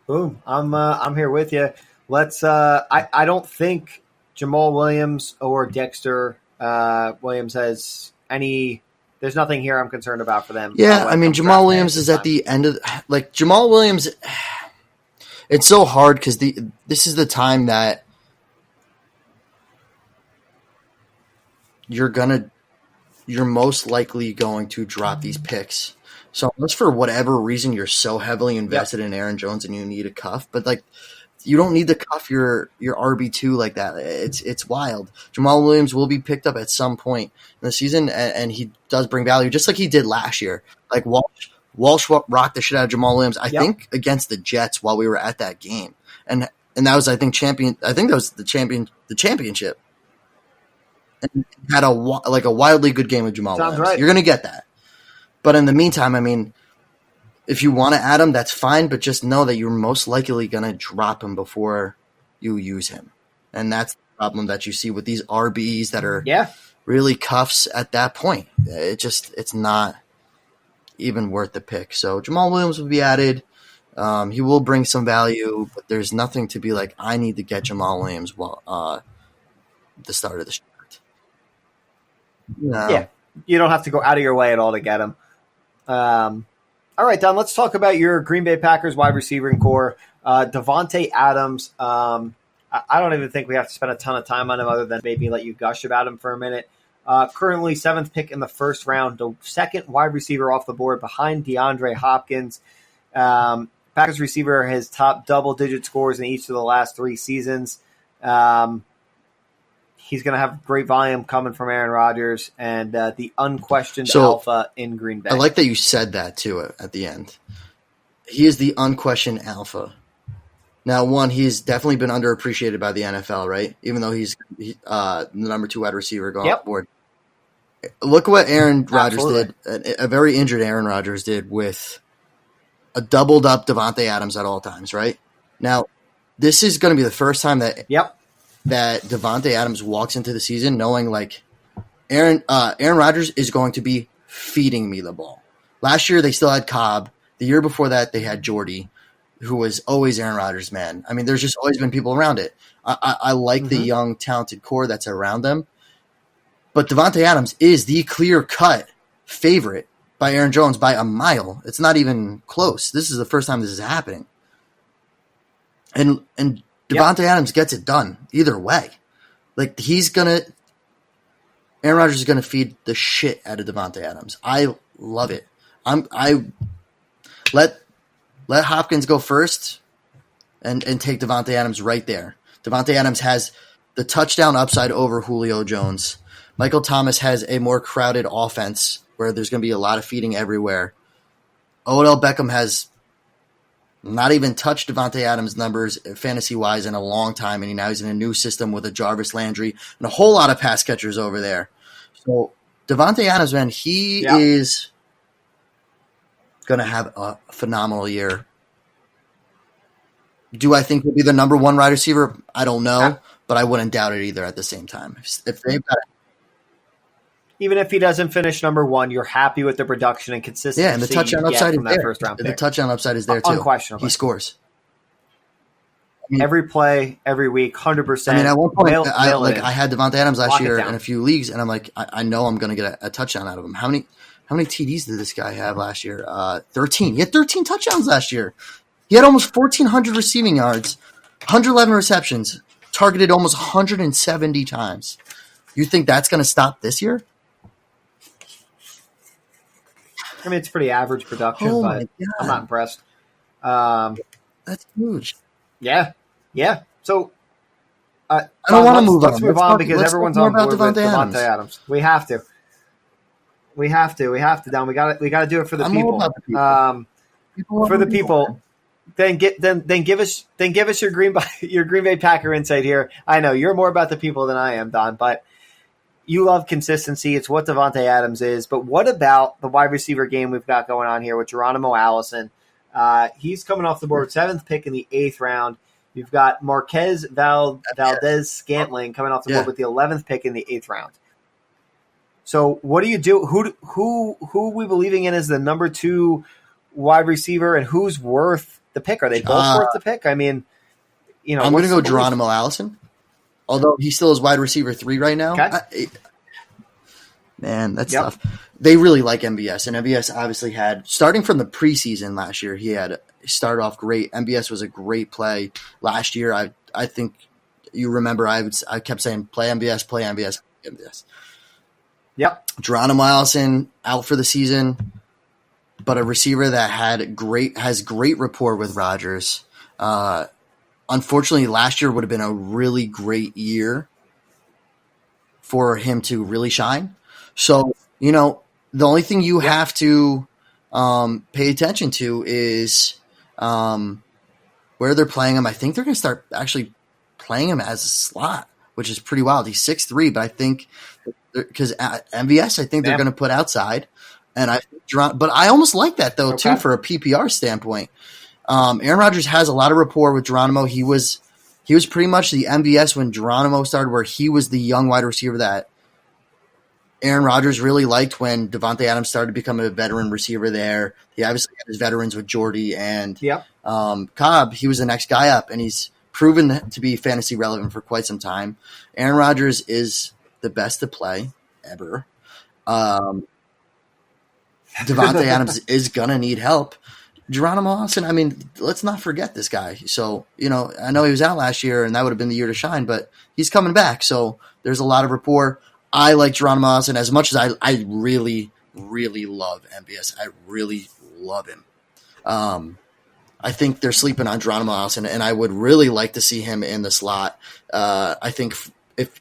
S2: Boom. I'm here with you. Let's. I don't think Jamal Williams or Dexter Williams has any. There's nothing here I'm concerned about for them.
S1: Yeah, I mean Jamal Williams is at the end of Jamal Williams. It's so hard because this is the time that you're most likely going to drop these picks. So unless for whatever reason you're so heavily invested in Aaron Jones and you need a cuff, but you don't need to cuff your RB2 like that. It's wild. Jamal Williams will be picked up at some point in the season, and he does bring value, just like he did last year. Like Walsh rocked the shit out of Jamal Williams, I think, against the Jets while we were at that game, and that was that was the championship. And he had a wildly good game with Jamal Williams.
S2: Right.
S1: You're gonna get that, but in the meantime, I mean. If you want to add him, that's fine, but just know that you're most likely going to drop him before you use him. And that's the problem that you see with these RBs that are really cuffs at that point. It's not even worth the pick. So Jamal Williams will be added. He will bring some value, but there's nothing to be like, I need to get Jamal Williams the start of the start. No.
S2: Yeah, you don't have to go out of your way at all to get him. All right, Don, let's talk about your Green Bay Packers wide receiving core. Devontae Adams, I don't even think we have to spend a ton of time on him other than maybe let you gush about him for a minute. Currently 7th pick in the first round, the second wide receiver off the board behind DeAndre Hopkins. Packers receiver has top double-digit scores in each of the last 3 seasons. He's going to have great volume coming from Aaron Rodgers and the unquestioned alpha in Green Bay.
S1: I like that you said that too at the end. He is the unquestioned alpha. Now, one, he's definitely been underappreciated by the NFL, right? Even though he's the number 2 wide receiver going off the board. Look what Aaron Rodgers did. A very injured Aaron Rodgers did with a doubled up Devontae Adams at all times, right? Now, this is going to be the first time that that Devontae Adams walks into the season knowing like Aaron Rodgers is going to be feeding me the ball. Last year they still had Cobb. The year before that they had Jordy, who was always Aaron Rodgers' man. I mean, there's just always been people around it. I like the young, talented core that's around them. But Devontae Adams is the clear-cut favorite by Aaron Jones by a mile. It's not even close. This is the first time this is happening. And Devontae Adams gets it done either way. Like Aaron Rodgers is gonna feed the shit out of Devontae Adams. I love it. I let Hopkins go first and take Devontae Adams right there. Devontae Adams has the touchdown upside over Julio Jones. Michael Thomas has a more crowded offense where there's going to be a lot of feeding everywhere. Odell Beckham has not even touched Devontae Adams' numbers fantasy-wise in a long time, and now he's in a new system with a Jarvis Landry and a whole lot of pass catchers over there. So Devontae Adams, man, he is going to have a phenomenal year. Do I think he'll be the number one wide receiver? I don't know, but I wouldn't doubt it either at the same time. If they've got
S2: Even if he doesn't finish number one, you're happy with the production and consistency.
S1: Yeah, and the touchdown upside is there.
S2: First round pick.
S1: The touchdown upside is there too.
S2: Unquestionably.
S1: He scores.
S2: Every play, every week, 100%.
S1: I mean, at one point, I had Devontae Adams last year in a few leagues, and I'm like, I know I'm going to get a touchdown out of him. How many TDs did this guy have last year? 13. He had 13 touchdowns last year. He had almost 1,400 receiving yards, 111 receptions, targeted almost 170 times. You think that's going to stop this year?
S2: I mean, it's pretty average production, but I'm not impressed.
S1: That's huge.
S2: Yeah. So
S1: I don't want to move on.
S2: Let's move on because everyone's on board with Devontae Adams. We have to. Don. We got to do it for the people. For the people. Then give us your Green Bay Packer insight here. I know you're more about the people than I am, Don, but you love consistency. It's what Devontae Adams is. But what about the wide receiver game we've got going on here with Geronimo Allison? He's coming off the board, 7th pick in the 8th round. You've got Marquez Valdez-Scantling coming off the board with the 11th pick in the 8th round. So what do you do? Who are we believing in as the number 2 wide receiver, and who's worth the pick? Are they both worth the pick? I mean,
S1: I'm going to go Geronimo Allison, although he still is wide receiver 3 right now.
S2: Okay.
S1: Man, that's tough. They really like MVS, and MVS obviously had, starting from the preseason last year, he started off great. MVS was a great play last year. I think you remember I kept saying play MVS, play MVS, play MVS.
S2: Yep.
S1: Geronimo Allison out for the season, but a receiver that has great rapport with Rodgers. Unfortunately, last year would have been a really great year for him to really shine. So, the only thing you have to pay attention to is where they're playing him. I think they're going to start actually playing him as a slot, which is pretty wild. He's 6'3", but I think because MVS, I think they're going to put outside. And but I almost like that though too for a PPR standpoint. Aaron Rodgers has a lot of rapport with Geronimo. He was pretty much the MVS when Geronimo started, where he was the young wide receiver that Aaron Rodgers really liked when Devontae Adams started to become a veteran receiver there. He obviously had his veterans with Jordy and Cobb. He was the next guy up, and he's proven to be fantasy relevant for quite some time. Aaron Rodgers is the best to play ever. Devontae Adams is going to need help. Geronimo Allison, I mean, let's not forget this guy. So, I know he was out last year, and that would have been the year to shine, but he's coming back. So there's a lot of rapport. I like Geronimo Allison as much as I really, really love MVS. I really love him. I think they're sleeping on Geronimo Allison, and I would really like to see him in the slot. I think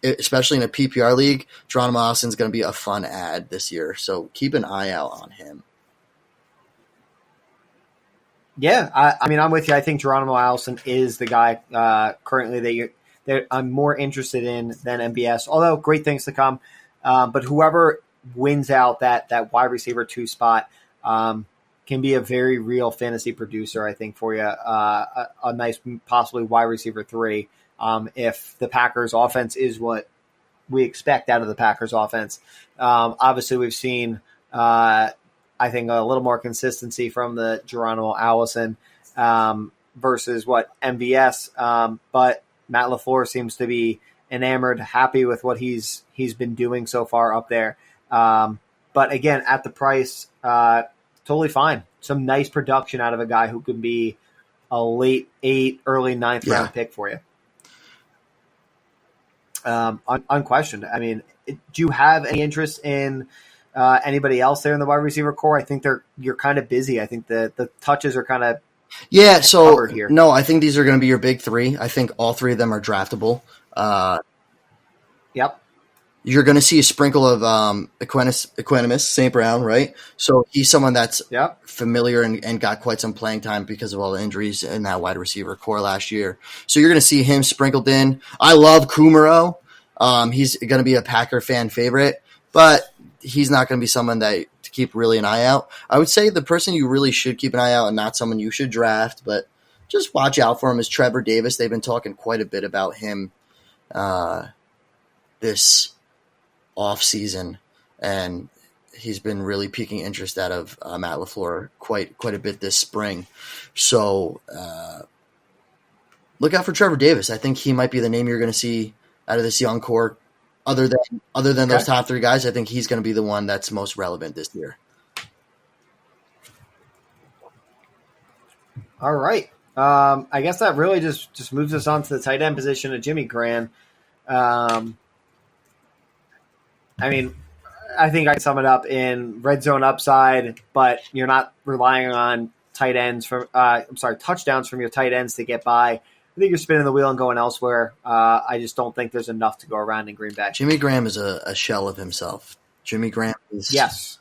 S1: especially in a PPR league, Geronimo Allison is going to be a fun ad this year. So keep an eye out on him.
S2: Yeah, I mean, I'm with you. I think Geronimo Allison is the guy currently that I'm more interested in than MVS, although great things to come. But whoever wins out that wide receiver 2 spot can be a very real fantasy producer, I think, for you. A nice, possibly wide receiver 3 if the Packers offense is what we expect out of the Packers offense. Obviously, we've seen, I think, a little more consistency from the Geronimo Allison versus what MVS. But Matt LaFleur seems to be enamored, happy with what he's been doing so far up there. But again, at the price, totally fine. Some nice production out of a guy who could be a late 8, early 9th round pick for you. Unquestioned. I mean, do you have any interest in anybody else there in the wide receiver core? I think you're kind of busy. I think the touches are kind of
S1: so
S2: covered here.
S1: No, I think these are going to be your big 3. I think all 3 of them are draftable.
S2: Yep.
S1: You're going to see a sprinkle of Equanimus, St. Brown, right? So he's someone that's familiar and got quite some playing time because of all the injuries in that wide receiver core last year. So you're going to see him sprinkled in. I love Kumaro. He's going to be a Packer fan favorite, but he's not going to be someone that to keep really an eye out. I would say the person you really should keep an eye out and not someone you should draft, but just watch out for him is Trevor Davis. They've been talking quite a bit about him this off season, and he's been really piquing interest out of Matt LaFleur quite a bit this spring. So look out for Trevor Davis. I think he might be the name you're going to see out of this young core. Other than those top three guys, I think he's going to be the one that's most relevant this year.
S2: All right. I guess that really just moves us on to the tight end position of Jimmy Graham. I mean, I think I can sum it up in red zone upside, but you're not relying on touchdowns from your tight ends to get by. I think you're spinning the wheel and going elsewhere. I just don't think there's enough to go around in Green Bay.
S1: Jimmy Graham is a shell of himself. Jimmy Graham is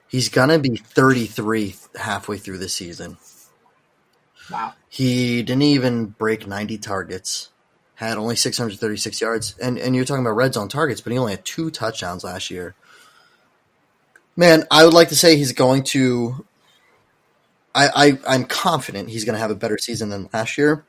S1: he's gonna be 33 halfway through the season.
S2: Wow.
S1: He didn't even break 90 targets. Had only 636 yards. And you're talking about red zone targets, but he only had 2 touchdowns last year. Man, I would like to say he's going to I'm confident he's going to have a better season than last year.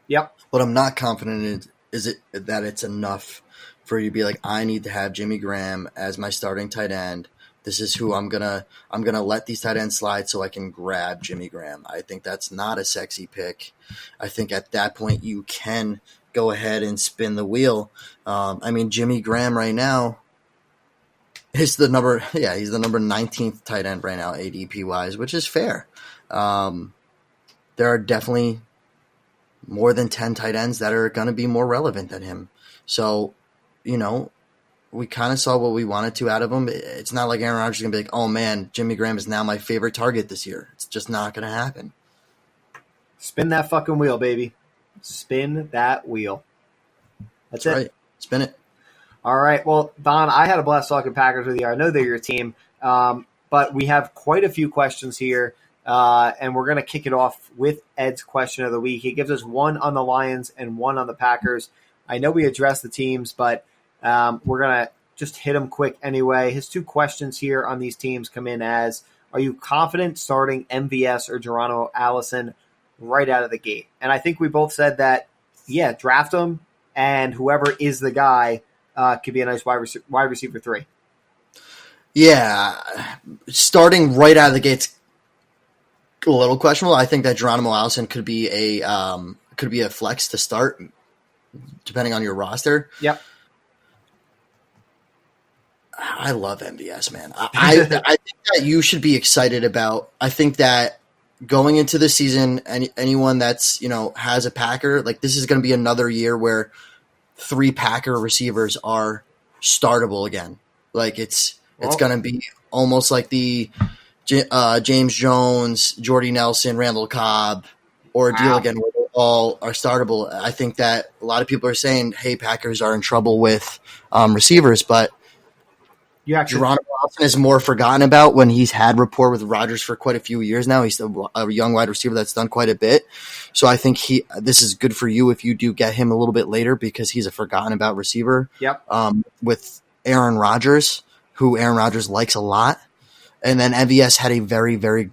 S2: Yep.
S1: What I'm not confident in is that it's enough for you to be like, I need to have Jimmy Graham as my starting tight end. This is who I'm gonna let these tight ends slide so I can grab Jimmy Graham. I think that's not a sexy pick. I think at that point you can go ahead and spin the wheel. I mean, Jimmy Graham right now is the number 19th tight end right now, ADP wise, which is fair. There are definitely more than 10 tight ends that are going to be more relevant than him. So, we kind of saw what we wanted to out of him. It's not like Aaron Rodgers is going to be like, oh man, Jimmy Graham is now my favorite target this year. It's just not going to happen.
S2: Spin that fucking wheel, baby. Spin that wheel. That's it.
S1: Right. Spin it.
S2: All right. Well, Don, I had a blast talking Packers with you. I know they're your team, but we have quite a few questions here, and we're going to kick it off with Ed's question of the week. He gives us one on the Lions and one on the Packers. I know we addressed the teams, but we're going to just hit them quick anyway. His 2 questions here on these teams come in as, are you confident starting MVS or Geronimo Allison right out of the gate? And I think we both said that, yeah, draft them, and whoever is the guy could be a nice wide receiver 3.
S1: Yeah, starting right out of the gate's a little questionable. I think that Geronimo Allison could be a flex to start, depending on your roster.
S2: Yep.
S1: I love MVS, man. I think that you should be excited about. I think that going into the season, anyone that's has a Packer, like this is going to be another year where 3 Packer receivers are startable again. Like it's going to be almost like the James Jones, Jordy Nelson, Randall Cobb ordeal again, where they all are startable. I think that a lot of people are saying, "Hey, Packers are in trouble with receivers," but Geronimo Allison is more forgotten about when he's had rapport with Rodgers for quite a few years now. He's a young wide receiver that's done quite a bit. So I think this is good for you if you do get him a little bit later because he's a forgotten about receiver.
S2: Yep.
S1: With Aaron Rodgers, who Aaron Rodgers likes a lot. And then MVS had a very, very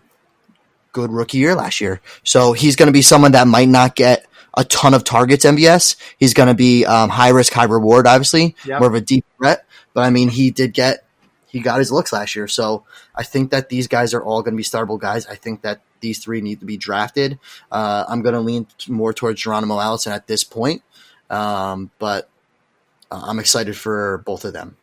S1: good rookie year last year. So he's going to be someone that might not get a ton of targets, MVS. He's going to be high risk, high reward, obviously, more of a deep threat. But I mean, he got his looks last year. So I think that these guys are all going to be startable guys. I think that these 3 need to be drafted. I'm going to lean more towards Geronimo Allison at this point. But I'm excited for both of them.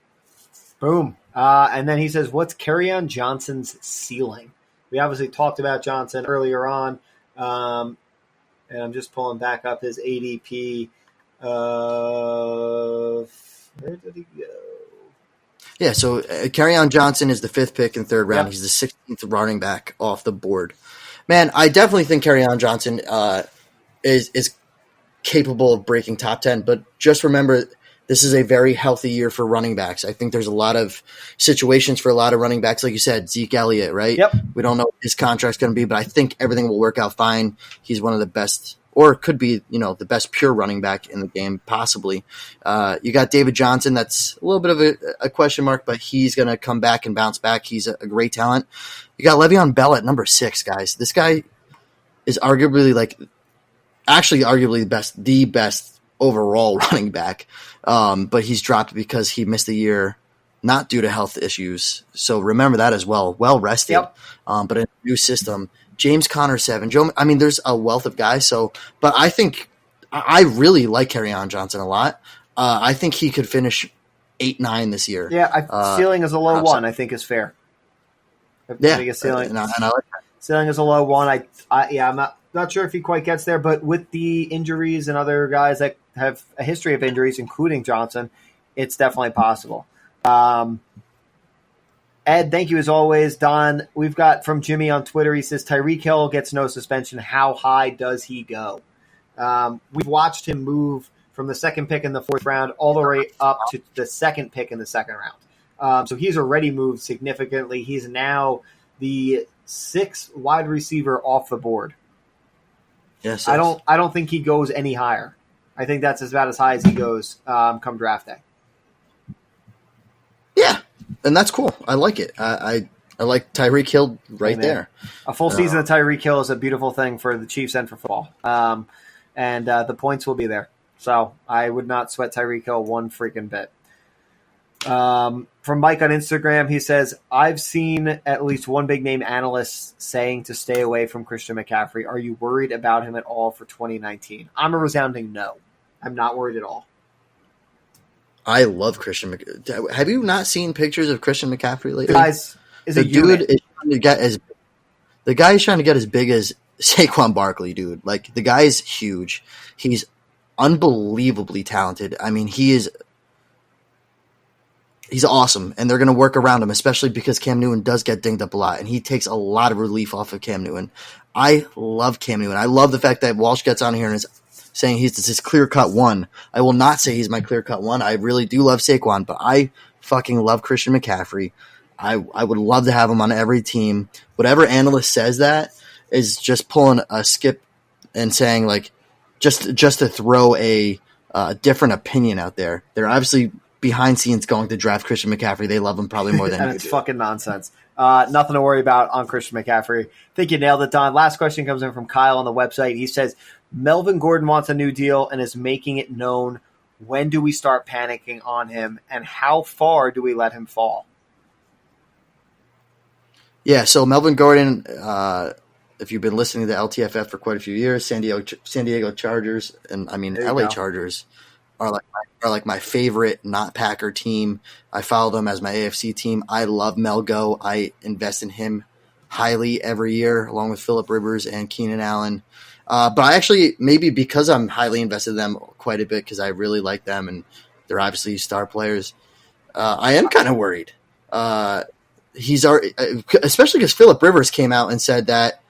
S2: Boom. And then he says, what's Kerryon Johnson's ceiling? We obviously talked about Johnson earlier on. And I'm just pulling back up his ADP of where did he go?
S1: Yeah, so Kerryon Johnson is the 5th pick in 3rd round. Yep. He's the 16th running back off the board. Man, I definitely think Kerryon Johnson is capable of breaking top 10. But just remember, this is a very healthy year for running backs. I think there's a lot of situations for a lot of running backs, like you said, Zeke Elliott, right?
S2: Yep.
S1: We don't know what his contract's going to be, but I think everything will work out fine. He's one of the best, or could be, the best pure running back in the game, possibly. You got David Johnson. That's a little bit of a question mark, but he's going to come back and bounce back. He's a great talent. You got Le'Veon Bell at number 6, guys. This guy is arguably the best overall running back. But he's dropped because he missed the year, not due to health issues. So remember that as well. Well rested,
S2: Yep.
S1: But in a new system. James Conner 7. There's a wealth of guys. But I think I really like Kerryon Johnson a lot. I think he could finish 8-9 this year.
S2: Yeah, ceiling is a low 1. I think is fair.
S1: Yeah,
S2: ceiling,
S1: and I like that.
S2: Ceiling is a low 1. I'm not sure if he quite gets there, but with the injuries and other guys that have a history of injuries, including Johnson, it's definitely possible. Ed, thank you as always. Don, we've got from Jimmy on Twitter. He says, Tyreek Hill gets no suspension. How high does he go? We've watched him move from the second pick in the 4th round all the way up to the second pick in the 2nd round. So he's already moved significantly. He's now the 6th wide receiver off the board.
S1: Yes,
S2: I don't think he goes any higher. I think that's about as high as he goes come draft day.
S1: Yeah, and that's cool. I like it. I like Tyreek Hill right there.
S2: A full season of Tyreek Hill is a beautiful thing for the Chiefs and for football. And the points will be there. So I would not sweat Tyreek Hill one freaking bit. From Mike on Instagram, he says, I've seen at least one big name analyst saying to stay away from Christian McCaffrey. Are you worried about him at all for 2019? I'm a resounding no. I'm not worried at all.
S1: I love Christian McCaffrey. Have you not seen pictures of Christian McCaffrey lately?
S2: Guys,
S1: the dude is trying to get the guy is trying to get as big as Saquon Barkley, dude. Like, the guy is huge. He's unbelievably talented. I mean, he's awesome, and they're going to work around him, especially because Cam Newton does get dinged up a lot, and he takes a lot of relief off of Cam Newton. I love Cam Newton. I love the fact that Walsh gets on here and is saying he's his clear-cut 1. I will not say he's my clear-cut 1. I really do love Saquon, but I fucking love Christian McCaffrey. I would love to have him on every team. Whatever analyst says that is just pulling a skip and saying, like, just to throw a different opinion out there. They're obviously behind scenes going to draft Christian McCaffrey. They love him probably more than
S2: and
S1: you
S2: it's
S1: do.
S2: Fucking nonsense. Nothing to worry about on Christian McCaffrey. I think you nailed it, Don. Last question comes in from Kyle on the website. He says, Melvin Gordon wants a new deal and is making it known. When do we start panicking on him, and how far do we let him fall?
S1: Yeah, so Melvin Gordon, if you've been listening to LTFF for quite a few years, San Diego Chargers, and LA Chargers are like my favorite not Packer team. I follow them as my AFC team. I love Melgo. I invest in him highly every year, along with Phillip Rivers and Keenan Allen. But I actually, maybe because I'm highly invested in them quite a bit, because I really like them and they're obviously star players, I am kind of worried. He's already, especially because Phillip Rivers came out and said that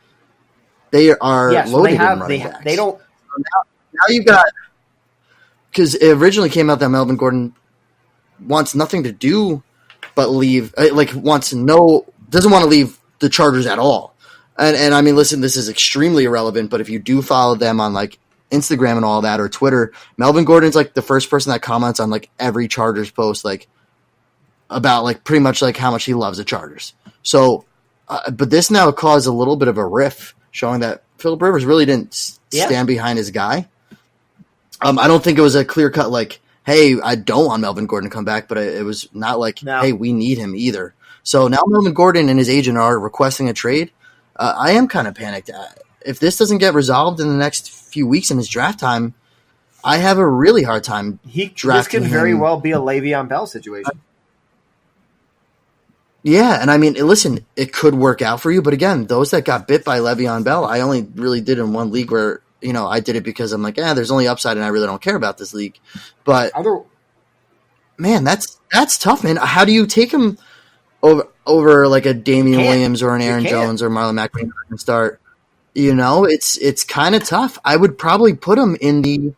S1: they are loaded in running backs.
S2: They don't.
S1: Now you've got, because it originally came out that Melvin Gordon wants nothing to do but leave, doesn't want to leave the Chargers at all. And I mean, listen, this is extremely irrelevant, but if you do follow them on like Instagram and all that, or Twitter, Melvin Gordon's like the first person that comments on like every Chargers post, like about like pretty much like how much he loves the Chargers. So, but this now caused a little bit of a riff, showing that Phillip Rivers really didn't stand behind his guy. I don't think it was a clear cut like, hey, I don't want Melvin Gordon to come back, but it was not like, hey, we need him either. So now Melvin Gordon and his agent are requesting a trade. I am kind of panicked. If this doesn't get resolved in the next few weeks in his draft time, I have a really hard time drafting him.
S2: This could very well be a Le'Veon Bell situation.
S1: Yeah, and I mean, listen, it could work out for you, but again, those that got bit by Le'Veon Bell, I only really did in one league where, I did it because I'm like, there's only upside and I really don't care about this league. But, man, that's tough, man. How do you take him over like a Damian Williams or an Aaron Jones or Marlon Mack and start? It's kind of tough. I would probably put him in the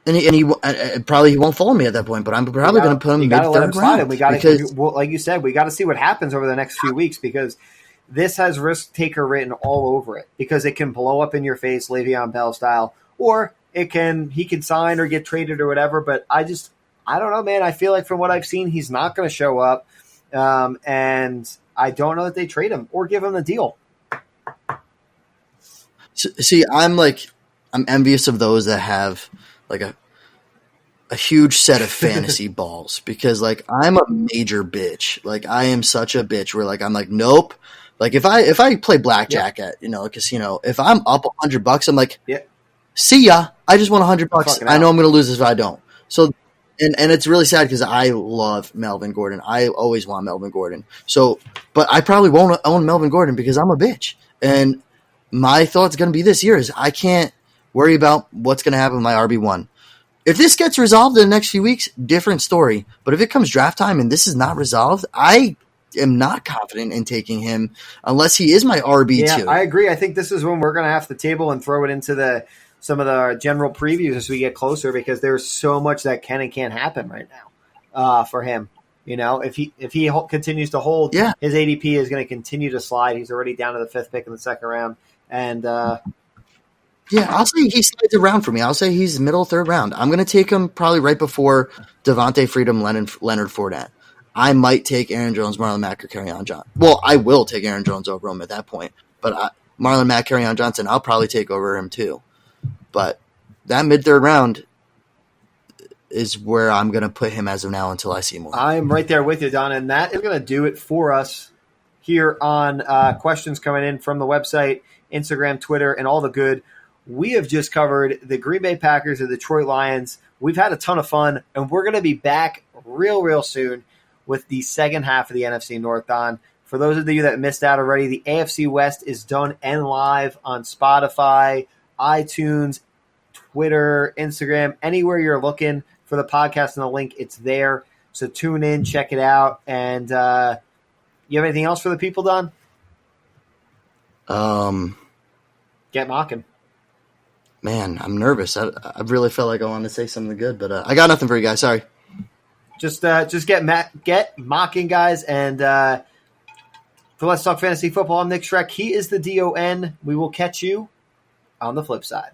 S1: and probably he won't follow me at that point, but I'm probably going to put him mid third round.
S2: We got to, like you said, we got to see what happens over the next few weeks because this has risk taker written all over it because it can blow up in your face, Le'Veon Bell style, or he can sign or get traded or whatever. But I don't know, man. I feel like from what I've seen, he's not going to show up, and I don't know that they trade him or give him the deal.
S1: See, I'm envious of those that have like a huge set of fantasy balls because like I'm a major bitch. Like I am such a bitch where like I'm like, nope. Like if I play blackjack at, a casino, if I'm up $100, I'm like, see ya. I just won $100. I know I'm going to lose this if I don't. So, and it's really sad because I love Melvin Gordon. I always want Melvin Gordon. So, but I probably won't own Melvin Gordon because I'm a bitch. And my thought's going to be this year is I can't worry about what's going to happen with my RB1. If this gets resolved in the next few weeks, different story. But if it comes draft time and this is not resolved, I am not confident in taking him unless he is my RB2.
S2: Yeah, I agree. I think this is when we're going to have to table and throw it into some of the general previews as we get closer because there's so much that can and can't happen right now for him. If he continues to hold, his ADP is going to continue to slide. He's already down to the 5th pick in the second round. And
S1: I'll say he slides around for me. I'll say he's middle third round. I'm going to take him probably right before Devontae Freedom, Leonard Fournette. I might take Aaron Jones, Marlon Mack, or Kerryon Johnson. Well, I will take Aaron Jones over him at that point. But Marlon Mack, Kerryon Johnson, I'll probably take over him too. But that mid-third round is where I'm going to put him as of now until I see more.
S2: I'm right there with you, Don, and that is going to do it for us here on questions coming in from the website, Instagram, Twitter, and all the good. We have just covered the Green Bay Packers, the Detroit Lions. We've had a ton of fun, and we're going to be back real soon with the second half of the NFC North, Don. For those of you that missed out already, the AFC West is done and live on Spotify, iTunes, Twitter, Instagram, anywhere you're looking for the podcast and the link, it's there. So tune in, check it out. And you have anything else for the people, Don? Get mocking.
S1: Man, I'm nervous. I really felt like I wanted to say something good, but I got nothing for you guys. Sorry.
S2: Just get mocking, guys. And for Let's Talk Fantasy Football, I'm Nick Schreck. He is the DON. We will catch you on the flip side.